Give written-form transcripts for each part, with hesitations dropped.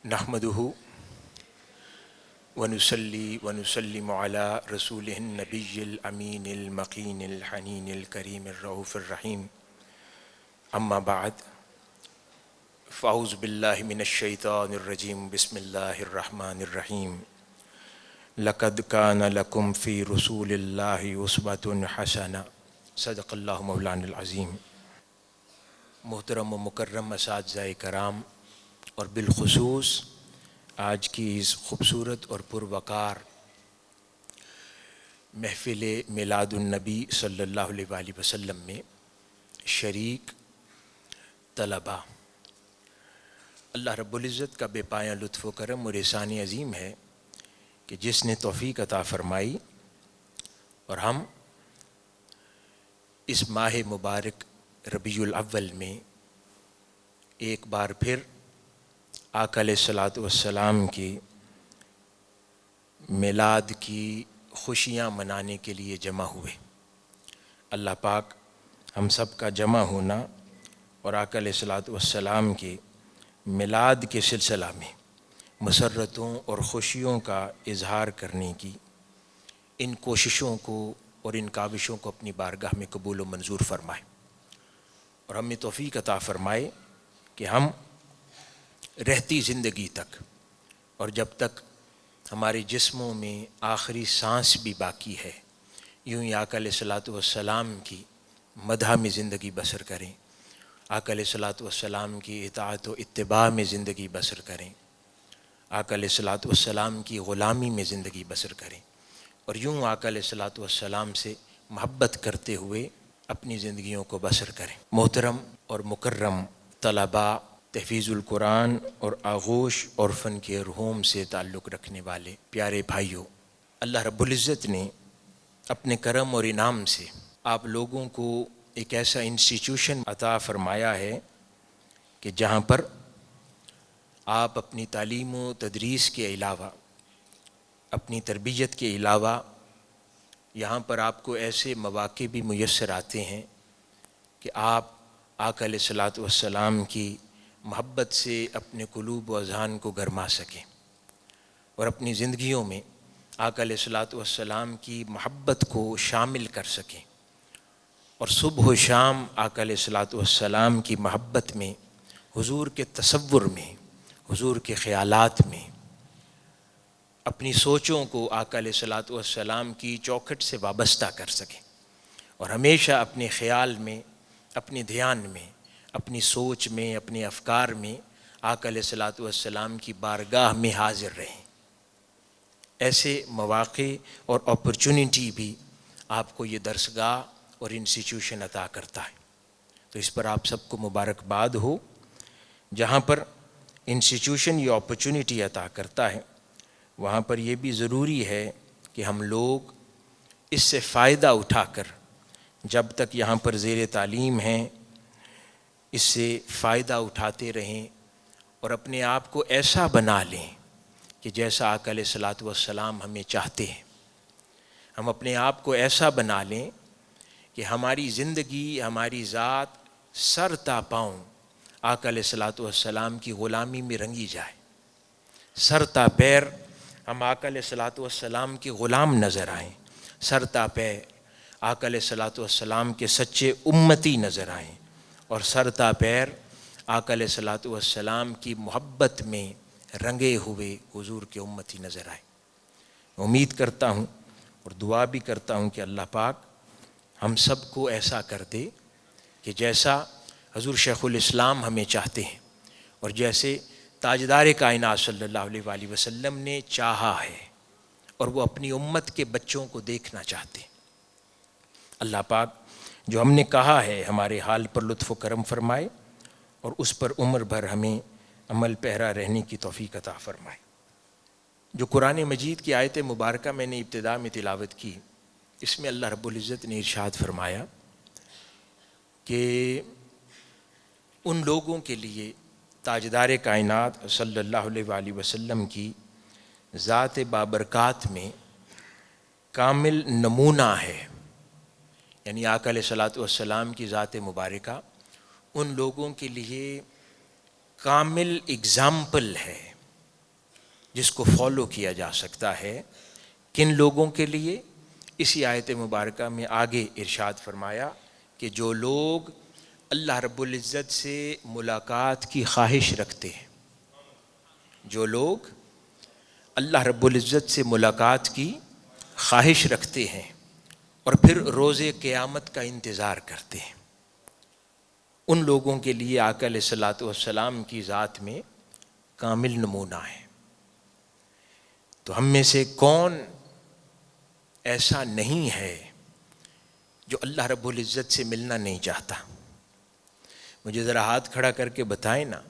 نحمدہ ونصلی ونسلم علی رسولہ النبی الامین المقین الحنین الکریم الرؤوف الرحیم اما بعد فاعوذ باللہ من الشیطان الرجیم بسم اللہ الرحمن الرحیم لقد کان لکم فی رسول اللہ اسوۃ حسنہ صدق اللہ مولانا العظیم۔ محترم و مکرم اساتذہ کرام اور بالخصوص آج کی اس خوبصورت اور پروقار محفل میلاد النبی صلی اللہ علیہ وآلہ وسلم میں شریک طلباء، اللہ رب العزت کا بے پایہ لطف و کرم اور احسان عظیم ہے کہ جس نے توفیق عطا فرمائی اور ہم اس ماہ مبارک ربیع الاول میں ایک بار پھر آقا علیہ الصلوۃ والسلام کی میلاد کی خوشیاں منانے کے لیے جمع ہوئے۔ اللہ پاک ہم سب کا جمع ہونا اور آقا علیہ الصلوۃ والسلام کی میلاد کے سلسلہ میں مسرتوں اور خوشیوں کا اظہار کرنے کی ان کوششوں کو اور ان کاوشوں کو اپنی بارگاہ میں قبول و منظور فرمائے اور ہمیں توفیق عطا فرمائے کہ ہم رہتی زندگی تک اور جب تک ہمارے جسموں میں آخری سانس بھی باقی ہے یوں ہی آقا علیہ الصلوۃ والسلام کی مدح میں زندگی بسر کریں، آقا علیہ الصلوۃ والسلام کی اطاعت و اتباع میں زندگی بسر کریں، آقا علیہ الصلوۃ والسلام کی غلامی میں زندگی بسر کریں اور یوں آقا علیہ الصلوۃ والسلام سے محبت کرتے ہوئے اپنی زندگیوں کو بسر کریں۔ محترم اور مکرم طلباء، تحفیظ القرآن اور آغوش اور فن کیئر ہوم سے تعلق رکھنے والے پیارے بھائیوں، اللہ رب العزت نے اپنے کرم اور انعام سے آپ لوگوں کو ایک ایسا انسٹیٹیوشن عطا فرمایا ہے کہ جہاں پر آپ اپنی تعلیم و تدریس کے علاوہ، اپنی تربیت کے علاوہ یہاں پر آپ کو ایسے مواقع بھی میسر آتے ہیں کہ آپ آقا علیہ الصلوۃ والسلام کی محبت سے اپنے قلوب و اذہان کو گرما سکیں اور اپنی زندگیوں میں آقا علیہ الصلوۃ والسلام کی محبت کو شامل کر سکیں اور صبح و شام آقا علیہ الصلوۃ والسلام کی محبت میں، حضور کے تصور میں، حضور کے خیالات میں اپنی سوچوں کو آقا علیہ الصلوۃ والسلام کی چوکھٹ سے وابستہ کر سکیں اور ہمیشہ اپنے خیال میں، اپنے دھیان میں، اپنی سوچ میں، اپنے افکار میں آقا علیہ الصلوۃ والسلام کی بارگاہ میں حاضر رہیں۔ ایسے مواقع اور اپرچونٹی بھی آپ کو یہ درسگاہ اور انسٹیٹیوشن عطا کرتا ہے، تو اس پر آپ سب کو مبارکباد ہو۔ جہاں پر انسٹیٹیوشن یہ اپرچونٹی عطا کرتا ہے وہاں پر یہ بھی ضروری ہے کہ ہم لوگ اس سے فائدہ اٹھا کر جب تک یہاں پر زیر تعلیم ہیں اس سے فائدہ اٹھاتے رہیں اور اپنے آپ کو ایسا بنا لیں کہ جیسا آقا علیہ الصلوۃ والسلام ہمیں چاہتے ہیں۔ ہم اپنے آپ کو ایسا بنا لیں کہ ہماری زندگی، ہماری ذات سر تا پاؤں آقا علیہ الصلوۃ والسلام کی غلامی میں رنگی جائے، سر تا پیر ہم آقا علیہ الصلوۃ والسلام کے غلام نظر آئیں، سر تا پیر آقا علیہ الصلوۃ والسلام کے سچے امتی نظر آئیں اور سر تا پیر آقا علیہ الصلوۃ والسلام کی محبت میں رنگے ہوئے حضور کے امتی نظر آئیں۔ امید کرتا ہوں اور دعا بھی کرتا ہوں کہ اللہ پاک ہم سب کو ایسا کر دے کہ جیسا حضور شیخ الاسلام ہمیں چاہتے ہیں اور جیسے تاجدار کائنات صلی اللہ علیہ وآلہ وسلم نے چاہا ہے اور وہ اپنی امت کے بچوں کو دیکھنا چاہتے ہیں۔ اللہ پاک جو ہم نے کہا ہے ہمارے حال پر لطف و کرم فرمائے اور اس پر عمر بھر ہمیں عمل پیرا رہنے کی توفیق عطا فرمائے۔ جو قرآن مجید کی آیت مبارکہ میں نے ابتدا میں تلاوت کی، اس میں اللہ رب العزت نے ارشاد فرمایا کہ ان لوگوں کے لیے تاجدار کائنات صلی اللہ علیہ وآلہ وسلم کی ذات بابرکات میں کامل نمونہ ہے، یعنی آقا علیہ الصلوۃ والسلام کی ذات مبارکہ ان لوگوں کے لیے کامل اگزامپل ہے، جس کو فالو کیا جا سکتا ہے. کن لوگوں کے لیے؟ اسی آیت مبارکہ میں آگے ارشاد فرمایا کہ جو لوگ اللہ رب العزت سے ملاقات کی خواہش رکھتے ہیں، جو لوگ اللہ رب العزت سے ملاقات کی خواہش رکھتے ہیں اور پھر روز قیامت کا انتظار کرتے ہیں، ان لوگوں کے لیے آقا علیہ الصلوۃ والسلام کی ذات میں کامل نمونہ ہے. تو ہم میں سے کون ایسا نہیں ہے جو اللہ رب العزت سے ملنا نہیں چاہتا؟ مجھے ذرا ہاتھ کھڑا کر کے بتائیں نا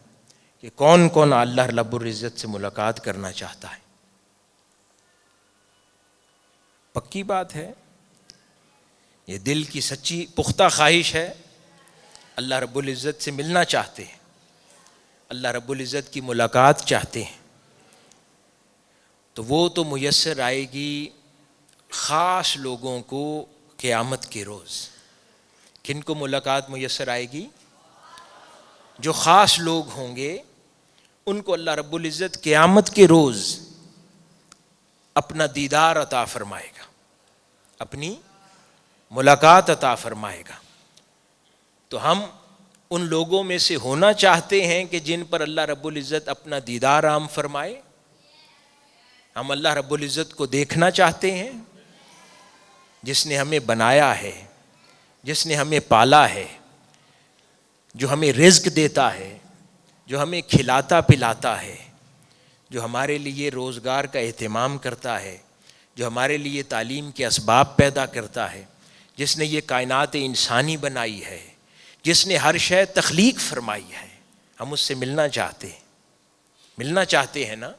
کہ کون کون اللہ رب العزت سے ملاقات کرنا چاہتا ہے؟ پکی بات ہے، یہ دل کی سچی پختہ خواہش ہے، اللہ رب العزت سے ملنا چاہتے ہیں، اللہ رب العزت کی ملاقات چاہتے ہیں. تو وہ تو میسر آئے گی خاص لوگوں کو قیامت کے روز. کن کو ملاقات میسر آئے گی؟ جو خاص لوگ ہوں گے ان کو اللہ رب العزت قیامت کے روز اپنا دیدار عطا فرمائے گا، اپنی ملاقات عطا فرمائے گا. تو ہم ان لوگوں میں سے ہونا چاہتے ہیں کہ جن پر اللہ رب العزت اپنا دیدار عام فرمائے. ہم اللہ رب العزت کو دیکھنا چاہتے ہیں جس نے ہمیں بنایا ہے، جس نے ہمیں پالا ہے، جو ہمیں رزق دیتا ہے، جو ہمیں کھلاتا پلاتا ہے، جو ہمارے لیے روزگار کا اہتمام کرتا ہے، جو ہمارے لیے تعلیم کے اسباب پیدا کرتا ہے، جس نے یہ کائنات انسانی بنائی ہے، جس نے ہر شے تخلیق فرمائی ہے. ہم اس سے ملنا چاہتے ہیں نا.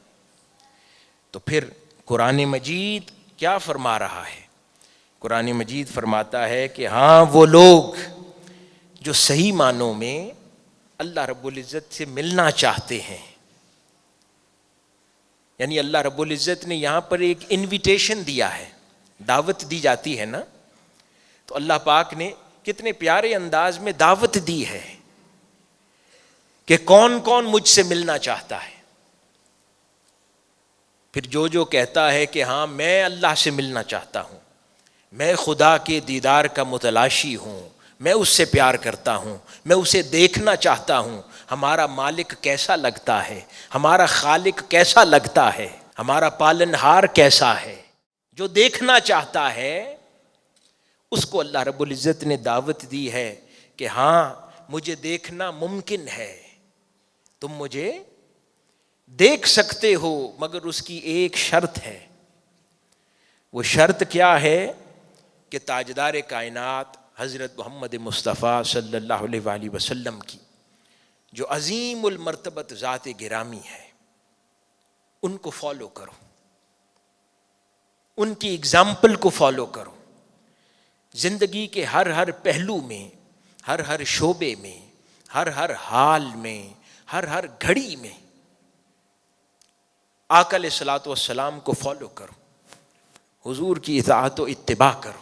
تو پھر قرآن مجید کیا فرما رہا ہے؟ قرآن مجید فرماتا ہے کہ ہاں وہ لوگ جو صحیح معنوں میں اللہ رب العزت سے ملنا چاہتے ہیں، یعنی اللہ رب العزت نے یہاں پر ایک انویٹیشن دیا ہے، دعوت دی جاتی ہے نا. تو اللہ پاک نے کتنے پیارے انداز میں دعوت دی ہے کہ کون کون مجھ سے ملنا چاہتا ہے. پھر جو کہتا ہے کہ ہاں میں اللہ سے ملنا چاہتا ہوں، میں خدا کے دیدار کا متلاشی ہوں، میں اس سے پیار کرتا ہوں، میں اسے دیکھنا چاہتا ہوں، ہمارا مالک کیسا لگتا ہے، ہمارا خالق کیسا لگتا ہے، ہمارا پالنہار کیسا ہے، جو دیکھنا چاہتا ہے اس کو اللہ رب العزت نے دعوت دی ہے کہ ہاں مجھے دیکھنا ممکن ہے، تم مجھے دیکھ سکتے ہو، مگر اس کی ایک شرط ہے. وہ شرط کیا ہے؟ کہ تاجدار کائنات حضرت محمد مصطفیٰ صلی اللہ علیہ وآلہ وسلم کی جو عظیم المرتبت ذات گرامی ہے ان کو فالو کرو، ان کی اگزامپل کو فالو کرو. زندگی کے ہر پہلو میں، ہر شعبے میں، ہر حال میں، ہر گھڑی میں آقا علیہ الصلوۃ والسلام کو فالو کرو، حضور کی اطاعت و اتباع کرو.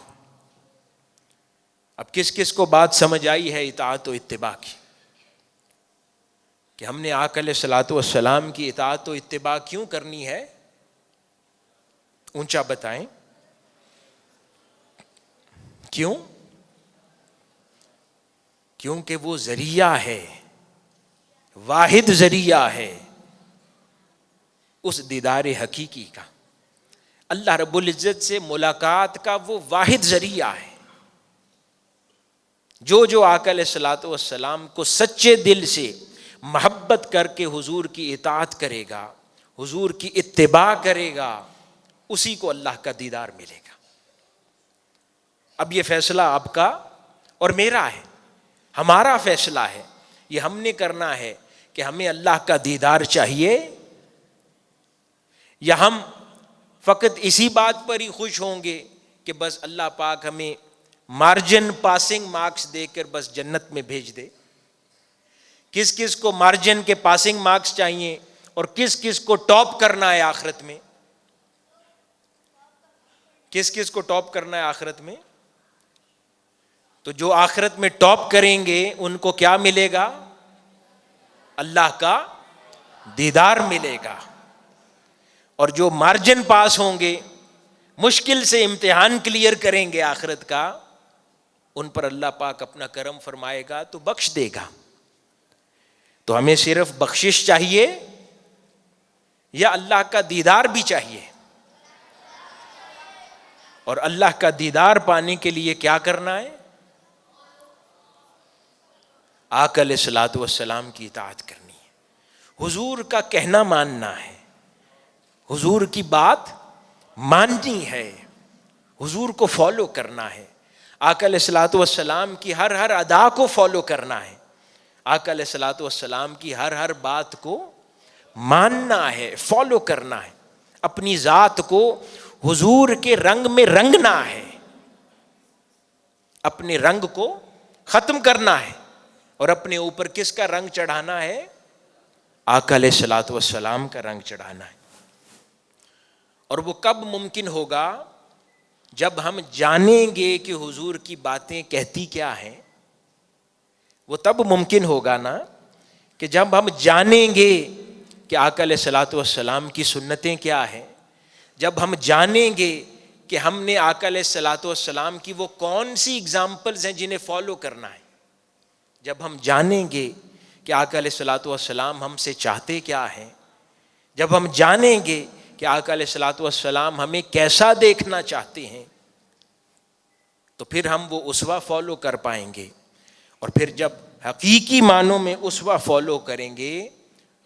اب کس کس کو بات سمجھ آئی ہے اطاعت و اتباع کی؟ کہ ہم نے آقا علیہ الصلوۃ والسلام کی اطاعت و اتباع کیوں کرنی ہے؟ اونچا بتائیں کیوں؟ کیونکہ وہ ذریعہ ہے، واحد ذریعہ ہے اس دیدار حقیقی کا. اللہ رب العزت سے ملاقات کا وہ واحد ذریعہ ہے. جو آقا علیہ الصلوۃ والسلام کو سچے دل سے محبت کر کے حضور کی اطاعت کرے گا، حضور کی اتباع کرے گا، اسی کو اللہ کا دیدار ملے گا. اب یہ فیصلہ آپ کا اور میرا ہے، ہمارا فیصلہ ہے. یہ ہم نے کرنا ہے کہ ہمیں اللہ کا دیدار چاہیے، یا ہم فقط اسی بات پر ہی خوش ہوں گے کہ بس اللہ پاک ہمیں مارجن پاسنگ مارکس دے کر بس جنت میں بھیج دے. کس کس کو مارجن کے پاسنگ مارکس چاہیے اور کس کس کو ٹاپ کرنا ہے آخرت میں؟ کس کس کو ٹاپ کرنا ہے آخرت میں؟ تو جو آخرت میں ٹاپ کریں گے ان کو کیا ملے گا؟ اللہ کا دیدار ملے گا. اور جو مارجن پاس ہوں گے، مشکل سے امتحان کلیئر کریں گے آخرت کا، ان پر اللہ پاک اپنا کرم فرمائے گا تو بخش دے گا۔ تو ہمیں صرف بخشش چاہیے یا اللہ کا دیدار بھی چاہیے؟ اور اللہ کا دیدار پانے کے لیے کیا کرنا ہے؟ آقا علیہ الصلوۃ والسلام کی اطاعت کرنی ہے، حضور کا کہنا ماننا ہے، حضور کی بات ماننی ہے، حضور کو فالو کرنا ہے، آقا علیہ الصلوۃ والسلام کی ہر ادا کو فالو کرنا ہے، آقا علیہ الصلوۃ والسلام کی ہر بات کو ماننا ہے، فالو کرنا ہے، اپنی ذات کو حضور کے رنگ میں رنگنا ہے، اپنے رنگ کو ختم کرنا ہے، اور اپنے اوپر کس کا رنگ چڑھانا ہے؟ آقا علیہ الصلوۃ والسلام کا رنگ چڑھانا ہے۔ اور وہ کب ممکن ہوگا؟ جب ہم جانیں گے کہ حضور کی باتیں کہتی کیا ہیں۔ وہ تب ممکن ہوگا نا کہ جب ہم جانیں گے کہ آقا علیہ الصلوۃ والسلام کی سنتیں کیا ہیں، جب ہم جانیں گے کہ ہم نے آقا علیہ الصلوۃ والسلام کی وہ کون سی اگزامپلز ہیں جنہیں فالو کرنا ہے، جب ہم جانیں گے کہ آقا علیہ الصلوۃ والسلام ہم سے چاہتے کیا ہیں، جب ہم جانیں گے کہ آقا علیہ الصلوۃ والسلام ہمیں کیسا دیکھنا چاہتے ہیں، تو پھر ہم وہ اسوہ فالو کر پائیں گے۔ اور پھر جب حقیقی معنوں میں اسوہ فالو کریں گے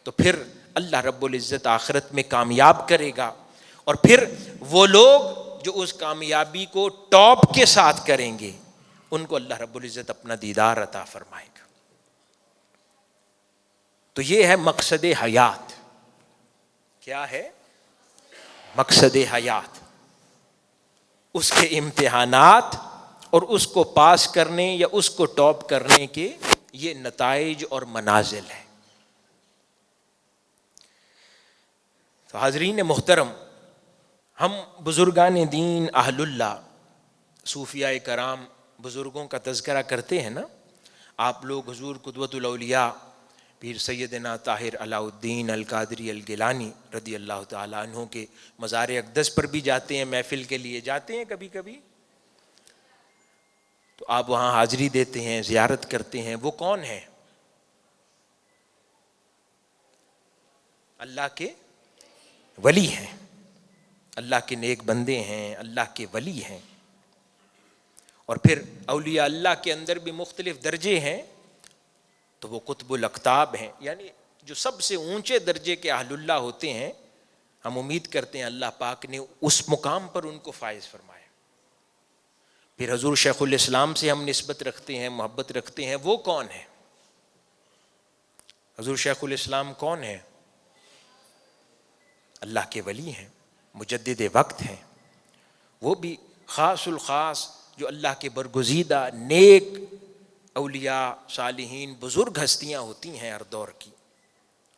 تو پھر اللہ رب العزت آخرت میں کامیاب کرے گا، اور پھر وہ لوگ جو اس کامیابی کو ٹاپ کے ساتھ کریں گے ان کو اللہ رب العزت اپنا دیدار عطا فرمائے گا۔ تو یہ ہے مقصد حیات۔ کیا ہے مقصد حیات؟ اس کے امتحانات اور اس کو پاس کرنے یا اس کو ٹاپ کرنے کے یہ نتائج اور منازل ہیں۔ تو حاضرین محترم، ہم بزرگان دین، اہل اللہ، صوفیاء کرام، بزرگوں کا تذکرہ کرتے ہیں نا۔ آپ لوگ حضور قدوۃ الاولیاء پیر سیدنا طاہر علاء الدین القادری الگیلانی رضی اللہ تعالیٰ عنہ کے مزار اقدس پر بھی جاتے ہیں، محفل کے لیے جاتے ہیں کبھی کبھی، تو آپ وہاں حاضری دیتے ہیں، زیارت کرتے ہیں۔ وہ کون ہیں؟ اللہ کے ولی ہیں، اللہ کے نیک بندے ہیں، اللہ کے ولی ہیں۔ اور پھر اولیاء اللہ کے اندر بھی مختلف درجے ہیں، تو وہ قطب الاقطاب ہیں، یعنی جو سب سے اونچے درجے کے اہل اللہ ہوتے ہیں، ہم امید کرتے ہیں اللہ پاک نے اس مقام پر ان کو فائز فرمایا۔ پھر حضور شیخ الاسلام سے ہم نسبت رکھتے ہیں، محبت رکھتے ہیں، وہ کون ہے؟ حضور شیخ الاسلام کون ہے؟ اللہ کے ولی ہیں، مجدد وقت ہیں، وہ بھی خاص الخاص جو اللہ کے برگزیدہ نیک اولیاء، صالحین، بزرگ ہستیاں ہوتی ہیں ہر دور کی،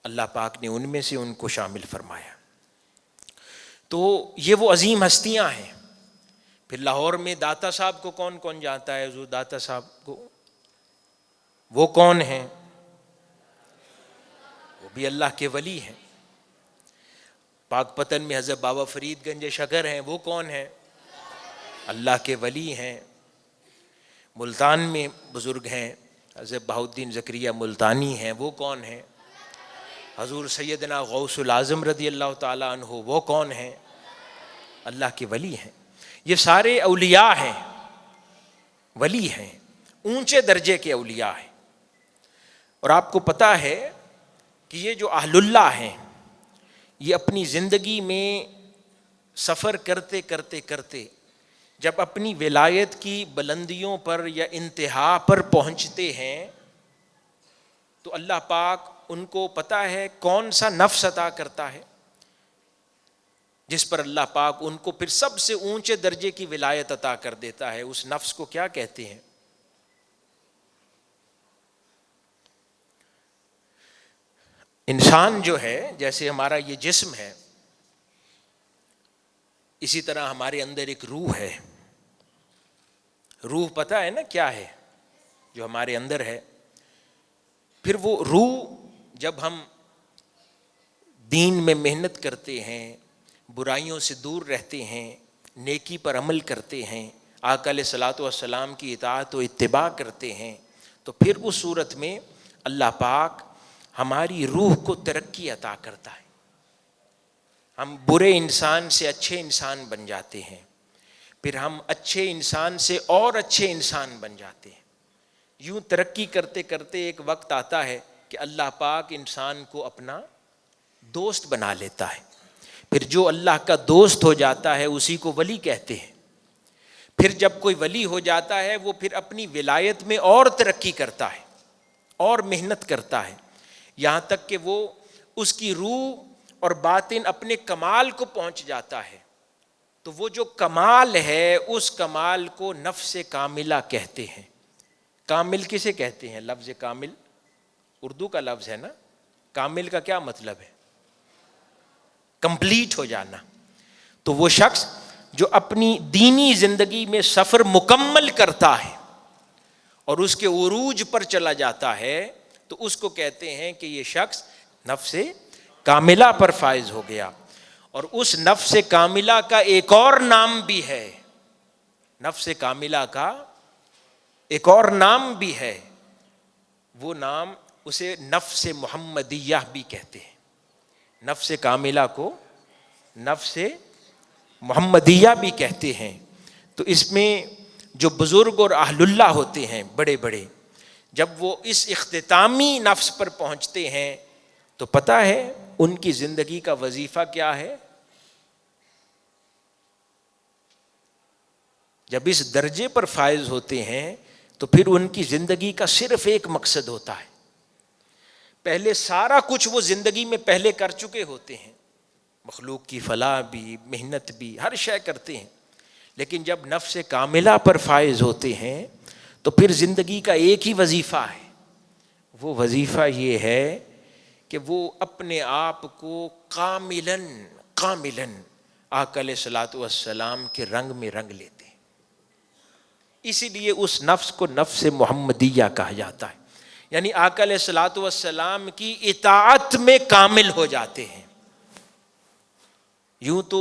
اللہ پاک نے ان میں سے ان کو شامل فرمایا۔ تو یہ وہ عظیم ہستیاں ہیں۔ پھر لاہور میں داتا صاحب کو کون کون جانتا ہے؟ حضور داتا صاحب کو، وہ کون ہیں؟ وہ بھی اللہ کے ولی ہیں۔ پاک پتن میں حضرت بابا فرید گنج شکر ہیں، وہ کون ہیں؟ اللہ کے ولی ہیں۔ ملتان میں بزرگ ہیں، حضرت بہاؤالدین زکریا ملتانی ہیں، وہ کون ہیں؟ حضور سیدنا غوث العظم رضی اللہ تعالیٰ عنہ، وہ کون ہیں؟ اللہ کے ولی ہیں۔ یہ سارے اولیاء ہیں، ولی ہیں، اونچے درجے کے اولیاء ہیں۔ اور آپ کو پتہ ہے کہ یہ جو اہل اللہ ہیں، یہ اپنی زندگی میں سفر کرتے کرتے کرتے جب اپنی ولایت کی بلندیوں پر یا انتہا پر پہنچتے ہیں تو اللہ پاک ان کو پتہ ہے کون سا نفس عطا کرتا ہے جس پر اللہ پاک ان کو پھر سب سے اونچے درجے کی ولایت عطا کر دیتا ہے۔ اس نفس کو کیا کہتے ہیں؟ انسان جو ہے، جیسے ہمارا یہ جسم ہے، اسی طرح ہمارے اندر ایک روح ہے۔ روح پتہ ہے نا کیا ہے جو ہمارے اندر ہے؟ پھر وہ روح جب ہم دین میں محنت کرتے ہیں، برائیوں سے دور رہتے ہیں، نیکی پر عمل کرتے ہیں، آقا علیہ الصلوۃ والسلام کی اطاعت و اتباع کرتے ہیں، تو پھر اس صورت میں اللہ پاک ہماری روح کو ترقی عطا کرتا ہے، ہم برے انسان سے اچھے انسان بن جاتے ہیں، پھر ہم اچھے انسان سے اور اچھے انسان بن جاتے ہیں۔ یوں ترقی کرتے کرتے ایک وقت آتا ہے کہ اللہ پاک انسان کو اپنا دوست بنا لیتا ہے، پھر جو اللہ کا دوست ہو جاتا ہے اسی کو ولی کہتے ہیں۔ پھر جب کوئی ولی ہو جاتا ہے وہ پھر اپنی ولایت میں اور ترقی کرتا ہے اور محنت کرتا ہے، یہاں تک کہ وہ اس کی روح اور باطن اپنے کمال کو پہنچ جاتا ہے، تو وہ جو کمال ہے اس کمال کو نفس کاملہ کہتے ہیں۔ کامل کسے کہتے ہیں؟ لفظ کامل اردو کا لفظ ہے نا، کامل کا کیا مطلب ہے؟ کمپلیٹ ہو جانا۔ تو وہ شخص جو اپنی دینی زندگی میں سفر مکمل کرتا ہے اور اس کے عروج پر چلا جاتا ہے تو اس کو کہتے ہیں کہ یہ شخص نفس کاملہ پر فائز ہو گیا۔ اور اس نفس کاملہ کا ایک اور نام بھی ہے، نفس کاملہ کا ایک اور نام بھی ہے، وہ نام اسے نفس محمدیہ بھی کہتے ہیں۔ نفس کاملہ کو نفس محمدیہ بھی کہتے ہیں۔ تو اس میں جو بزرگ اور اہل اللہ ہوتے ہیں بڑے بڑے، جب وہ اس اختتامی نفس پر پہنچتے ہیں تو پتہ ہے ان کی زندگی کا وظیفہ کیا ہے؟ جب اس درجے پر فائز ہوتے ہیں تو پھر ان کی زندگی کا صرف ایک مقصد ہوتا ہے، پہلے سارا کچھ وہ زندگی میں پہلے کر چکے ہوتے ہیں، مخلوق کی فلاح بھی، محنت بھی، ہر شے کرتے ہیں، لیکن جب نفس کاملہ پر فائز ہوتے ہیں تو پھر زندگی کا ایک ہی وظیفہ ہے، وہ وظیفہ یہ ہے کہ وہ اپنے آپ کو کاملاً آقا علیہ الصلوۃ والسلام کے رنگ میں رنگ لیتے ہیں۔ اسی لیے اس نفس کو نفس محمدیہ کہا جاتا ہے، یعنی آقا علیہ الصلوۃ والسلام کی اطاعت میں کامل ہو جاتے ہیں۔ یوں تو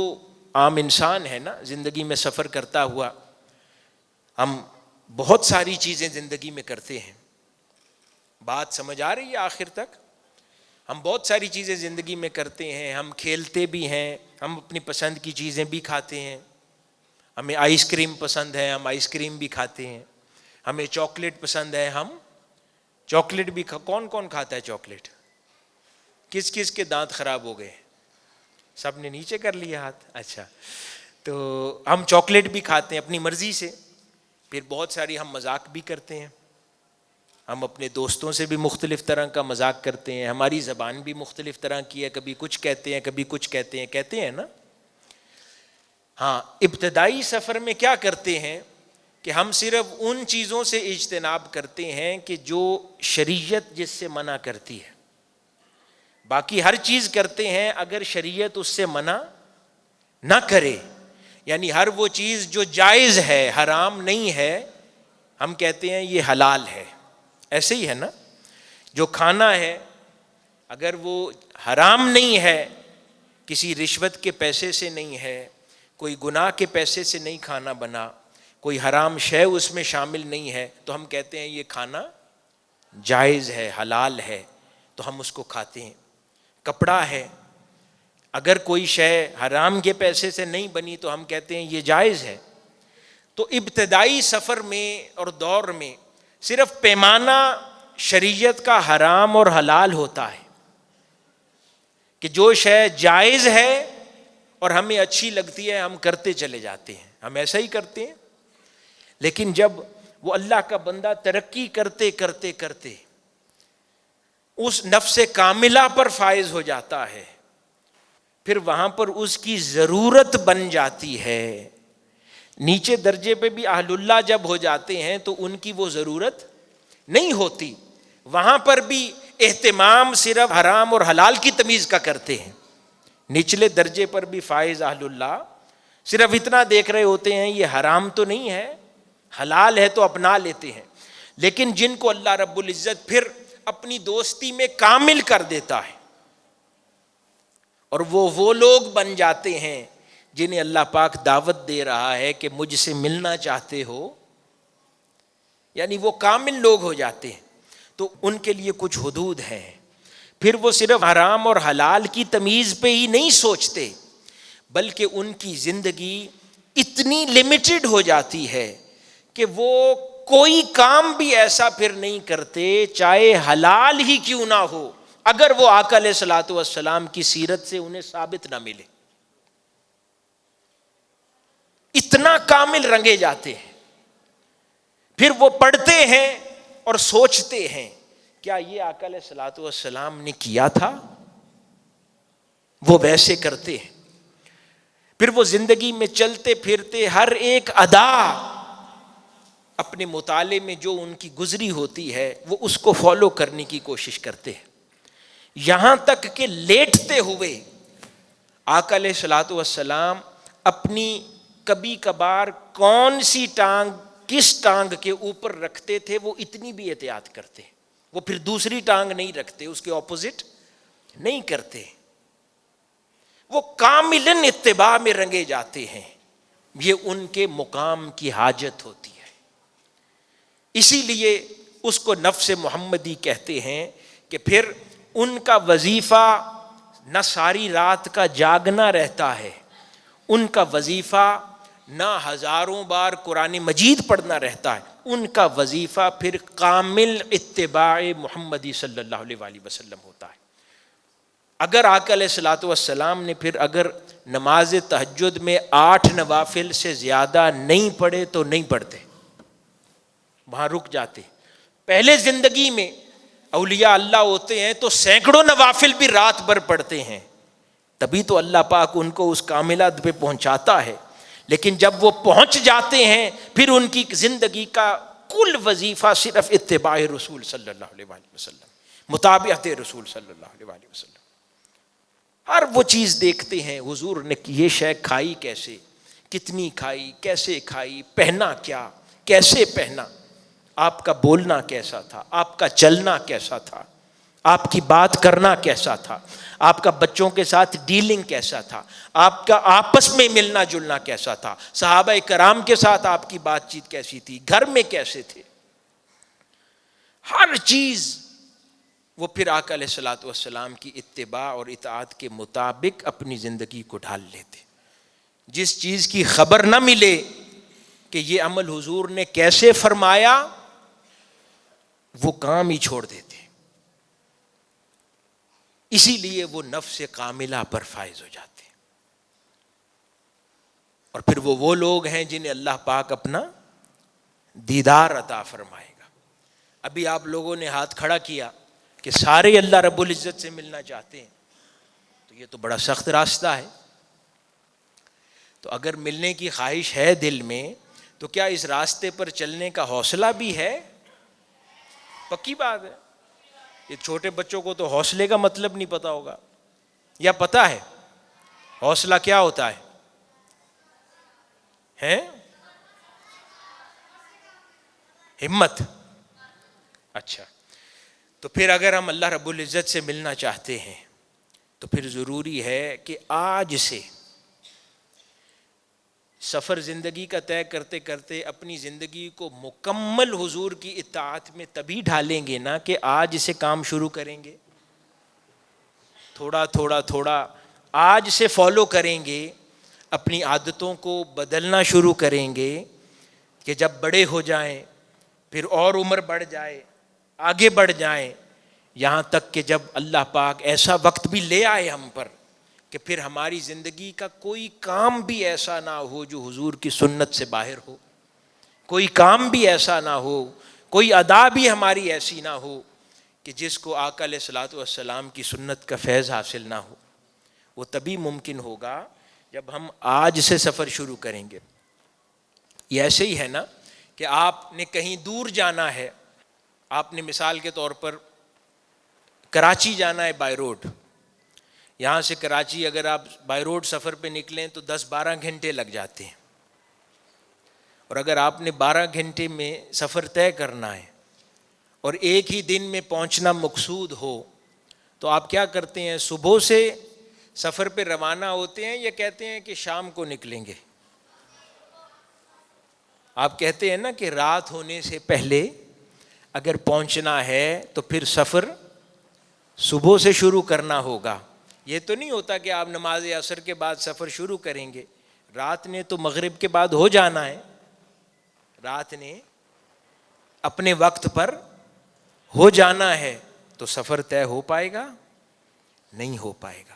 عام انسان ہے نا، زندگی میں سفر کرتا ہوا ہم بہت ساری چیزیں زندگی میں کرتے ہیں، بات سمجھ آ رہی ہے آخر تک؟ ہم بہت ساری چیزیں زندگی میں کرتے ہیں، ہم کھیلتے بھی ہیں، ہم اپنی پسند کی چیزیں بھی کھاتے ہیں، ہمیں آئس کریم پسند ہے ہم آئس کریم بھی کھاتے ہیں، ہمیں چاکلیٹ پسند ہے ہم چاکلیٹ بھی کون کون کھاتا ہے چاکلیٹ؟ کس کس کے دانت خراب ہو گئے؟ سب نے نیچے کر لیا ہاتھ، اچھا۔ تو ہم چاکلیٹ بھی کھاتے ہیں اپنی مرضی سے، پھر بہت ساری ہم مذاق بھی کرتے ہیں، ہم اپنے دوستوں سے بھی مختلف طرح کا مذاق کرتے ہیں، ہماری زبان بھی مختلف طرح کی ہے، کبھی کچھ کہتے ہیں کبھی کچھ کہتے ہیں نا۔ ہاں، ابتدائی سفر میں کیا کرتے ہیں کہ ہم صرف ان چیزوں سے اجتناب کرتے ہیں کہ جو شریعت جس سے منع کرتی ہے، باقی ہر چیز کرتے ہیں اگر شریعت اس سے منع نہ کرے، یعنی ہر وہ چیز جو جائز ہے حرام نہیں ہے ہم کہتے ہیں یہ حلال ہے۔ ایسے ہی ہے نا، جو کھانا ہے اگر وہ حرام نہیں ہے، کسی رشوت کے پیسے سے نہیں ہے، کوئی گناہ کے پیسے سے نہیں کھانا بنا، کوئی حرام شے اس میں شامل نہیں ہے، تو ہم کہتے ہیں یہ کھانا جائز ہے حلال ہے، تو ہم اس کو کھاتے ہیں۔ کپڑا ہے، اگر کوئی شے حرام کے پیسے سے نہیں بنی تو ہم کہتے ہیں یہ جائز ہے۔ تو ابتدائی سفر میں اور دور میں صرف پیمانہ شریعت کا حرام اور حلال ہوتا ہے کہ جو شے جائز ہے اور ہمیں اچھی لگتی ہے ہم کرتے چلے جاتے ہیں، ہم ایسا ہی کرتے ہیں۔ لیکن جب وہ اللہ کا بندہ ترقی کرتے کرتے کرتے اس نفس کاملہ پر فائز ہو جاتا ہے، پھر وہاں پر اس کی ضرورت بن جاتی ہے۔ نیچے درجے پہ بھی اہل اللہ جب ہو جاتے ہیں تو ان کی وہ ضرورت نہیں ہوتی، وہاں پر بھی اہتمام صرف حرام اور حلال کی تمیز کا کرتے ہیں۔ نچلے درجے پر بھی فائز اہل اللہ صرف اتنا دیکھ رہے ہوتے ہیں یہ حرام تو نہیں ہے، حلال ہے تو اپنا لیتے ہیں۔ لیکن جن کو اللہ رب العزت پھر اپنی دوستی میں کامل کر دیتا ہے، اور وہ لوگ بن جاتے ہیں جنہیں اللہ پاک دعوت دے رہا ہے کہ مجھ سے ملنا چاہتے ہو، یعنی وہ کامل لوگ ہو جاتے ہیں. تو ان کے لیے کچھ حدود ہیں. پھر وہ صرف حرام اور حلال کی تمیز پہ ہی نہیں سوچتے، بلکہ ان کی زندگی اتنی لمیٹڈ ہو جاتی ہے کہ وہ کوئی کام بھی ایسا پھر نہیں کرتے چاہے حلال ہی کیوں نہ ہو، اگر وہ آقا علیہ الصلوۃ والسلام کی سیرت سے انہیں ثابت نہ ملے. اتنا کامل رنگے جاتے ہیں. پھر وہ پڑھتے ہیں اور سوچتے ہیں کیا یہ آقا علیہ الصلوۃ والسلام نے کیا تھا؟ وہ ویسے کرتے ہیں. پھر وہ زندگی میں چلتے پھرتے ہر ایک ادا اپنے مطالعے میں جو ان کی گزری ہوتی ہے وہ اس کو فالو کرنے کی کوشش کرتے ہیں، یہاں تک کہ لیٹتے ہوئے آقا علیہ الصلوۃ والسلام اپنی کبھی کبھار کون سی ٹانگ کس ٹانگ کے اوپر رکھتے تھے وہ اتنی بھی احتیاط کرتے. وہ پھر دوسری ٹانگ نہیں رکھتے، اس کے اپوزٹ نہیں کرتے. وہ کاملاً اتباع میں رنگے جاتے ہیں. یہ ان کے مقام کی حاجت ہوتی ہے. اسی لیے اس کو نفس محمدی کہتے ہیں کہ پھر ان کا وظیفہ نہ ساری رات کا جاگنا رہتا ہے، ان کا وظیفہ نہ ہزاروں بار قرآن مجید پڑھنا رہتا ہے، ان کا وظیفہ پھر کامل اتباع محمدی صلی اللہ علیہ وآلہ وسلم ہوتا ہے. اگر آقا علیہ الصلوۃ والسلام نے پھر اگر نماز تہجد میں 8 نوافل سے زیادہ نہیں پڑھے تو نہیں پڑھتے، وہاں رک جاتے. پہلے زندگی میں اولیاء اللہ ہوتے ہیں تو سینکڑوں نوافل بھی رات بھر پڑھتے ہیں، تبھی تو اللہ پاک ان کو اس کاملات پہ پہنچاتا ہے. لیکن جب وہ پہنچ جاتے ہیں پھر ان کی زندگی کا کل وظیفہ صرف اتباع رسول صلی اللہ علیہ وآلہ وسلم، مطابعت رسول صلی اللہ علیہ وآلہ وسلم. ہر وہ چیز دیکھتے ہیں حضور نے یہ شے کھائی کیسے، کتنی کھائی، کیسے کھائی، پہنا کیا، کیسے پہنا، آپ کا بولنا کیسا تھا، آپ کا چلنا کیسا تھا، آپ کی بات کرنا کیسا تھا، آپ کا بچوں کے ساتھ ڈیلنگ کیسا تھا، آپ کا آپس میں ملنا جلنا کیسا تھا، صحابہ کرام کے ساتھ آپ کی بات چیت کیسی تھی، گھر میں کیسے تھے. ہر چیز وہ پھر آقا علیہ الصلوۃ والسلام کی اتباع اور اطاعت کے مطابق اپنی زندگی کو ڈھال لیتے. جس چیز کی خبر نہ ملے کہ یہ عمل حضور نے کیسے فرمایا وہ کام ہی چھوڑ دیتے. اسی لیے وہ نفس کاملہ پر فائز ہو جاتے ہیں. اور پھر وہ لوگ ہیں جنہیں اللہ پاک اپنا دیدار عطا فرمائے گا. ابھی آپ لوگوں نے ہاتھ کھڑا کیا کہ سارے اللہ رب العزت سے ملنا چاہتے ہیں، تو یہ تو بڑا سخت راستہ ہے. تو اگر ملنے کی خواہش ہے دل میں تو کیا اس راستے پر چلنے کا حوصلہ بھی ہے؟ پکی بات ہے. یہ چھوٹے بچوں کو تو حوصلے کا مطلب نہیں پتا ہوگا، یا پتا ہے حوصلہ کیا ہوتا ہے؟ ہمت. اچھا، تو پھر اگر ہم اللہ رب العزت سے ملنا چاہتے ہیں تو پھر ضروری ہے کہ آج سے سفر زندگی کا طے کرتے کرتے اپنی زندگی کو مکمل حضور کی اطاعت میں تبھی ڈھالیں گے نا کہ آج سے کام شروع کریں گے. تھوڑا تھوڑا تھوڑا آج سے فالو کریں گے، اپنی عادتوں کو بدلنا شروع کریں گے کہ جب بڑے ہو جائیں پھر اور عمر بڑھ جائے، آگے بڑھ جائیں، یہاں تک کہ جب اللہ پاک ایسا وقت بھی لے آئے ہم پر کہ پھر ہماری زندگی کا کوئی کام بھی ایسا نہ ہو جو حضور کی سنت سے باہر ہو، کوئی کام بھی ایسا نہ ہو، کوئی ادا بھی ہماری ایسی نہ ہو کہ جس کو آقا علیہ الصلوۃ والسلام کی سنت کا فیض حاصل نہ ہو. وہ تبھی ممکن ہوگا جب ہم آج سے سفر شروع کریں گے. یہ ایسے ہی ہے نا کہ آپ نے کہیں دور جانا ہے، آپ نے مثال کے طور پر کراچی جانا ہے بائی روڈ. یہاں سے کراچی اگر آپ بائی روڈ سفر پہ نکلیں تو 10-12 گھنٹے لگ جاتے ہیں. اور اگر آپ نے 12 گھنٹے میں سفر طے کرنا ہے اور ایک ہی دن میں پہنچنا مقصود ہو تو آپ کیا کرتے ہیں؟ صبح سے سفر پہ روانہ ہوتے ہیں یا کہتے ہیں کہ شام کو نکلیں گے؟ آپ کہتے ہیں نا کہ رات ہونے سے پہلے اگر پہنچنا ہے تو پھر سفر صبح سے شروع کرنا ہوگا. یہ تو نہیں ہوتا کہ آپ نماز عصر کے بعد سفر شروع کریں گے. رات نے تو مغرب کے بعد ہو جانا ہے. رات نے اپنے وقت پر ہو جانا ہے تو سفر طے ہو پائے گا؟ نہیں ہو پائے گا.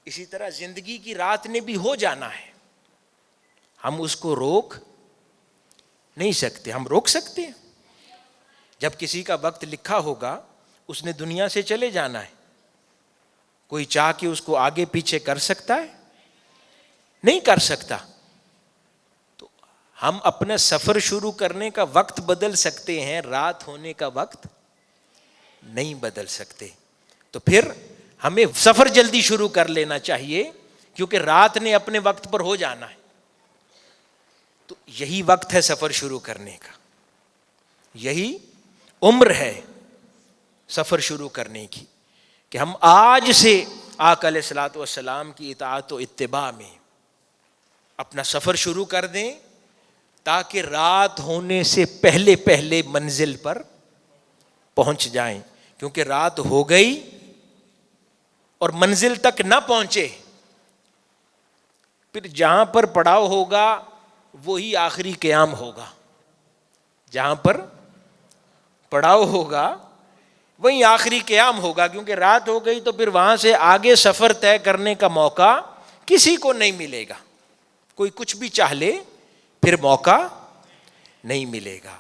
اسی طرح زندگی کی رات نے بھی ہو جانا ہے. ہم اس کو روک نہیں سکتے. ہم روک سکتے ہیں؟ جب کسی کا وقت لکھا ہوگا اس نے دنیا سے چلے جانا ہے. کوئی چاہ کے اس کو آگے پیچھے کر سکتا ہے؟ نہیں کر سکتا. تو ہم اپنا سفر شروع کرنے کا وقت بدل سکتے ہیں, رات ہونے کا وقت نہیں بدل سکتے. تو پھر ہمیں سفر جلدی شروع کر لینا چاہیے کیونکہ رات نے اپنے وقت پر ہو جانا ہے. تو یہی وقت ہے سفر شروع کرنے کا, یہی عمر ہے سفر شروع کرنے کی کہ ہم آج سے آقا علیہ الصلوۃ والسلام کی اطاعت و اتباع میں اپنا سفر شروع کر دیں تاکہ رات ہونے سے پہلے پہلے منزل پر پہنچ جائیں. کیونکہ رات ہو گئی اور منزل تک نہ پہنچے پھر جہاں پر پڑاؤ ہوگا وہی آخری قیام ہوگا. جہاں پر پڑاؤ ہوگا وہیں آخری قیام ہوگا, کیونکہ رات ہو گئی تو پھر وہاں سے آگے سفر طے کرنے کا موقع کسی کو نہیں ملے گا. کوئی کچھ بھی چاہ لے پھر موقع نہیں ملے گا.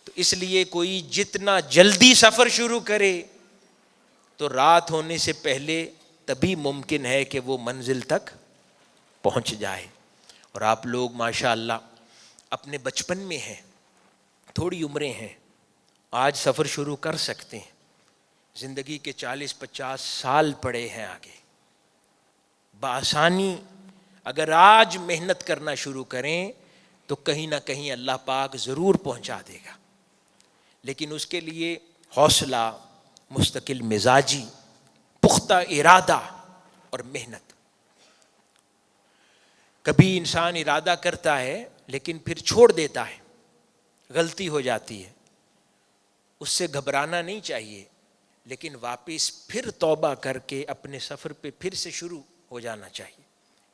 تو اس لیے کوئی جتنا جلدی سفر شروع کرے تو رات ہونے سے پہلے تبھی ممکن ہے کہ وہ منزل تک پہنچ جائے. اور آپ لوگ ماشاءاللہ اپنے بچپن میں ہیں, تھوڑی عمریں ہیں, آج سفر شروع کر سکتے ہیں. زندگی کے 40-50 سال پڑے ہیں آگے. بآسانی اگر آج محنت کرنا شروع کریں تو کہیں نہ کہیں اللہ پاک ضرور پہنچا دے گا. لیکن اس کے لیے حوصلہ, مستقل مزاجی, پختہ ارادہ اور محنت. کبھی انسان ارادہ کرتا ہے لیکن پھر چھوڑ دیتا ہے, غلطی ہو جاتی ہے. اس سے گھبرانا نہیں چاہیے, لیکن واپس پھر توبہ کر کے اپنے سفر پہ پھر سے شروع ہو جانا چاہیے,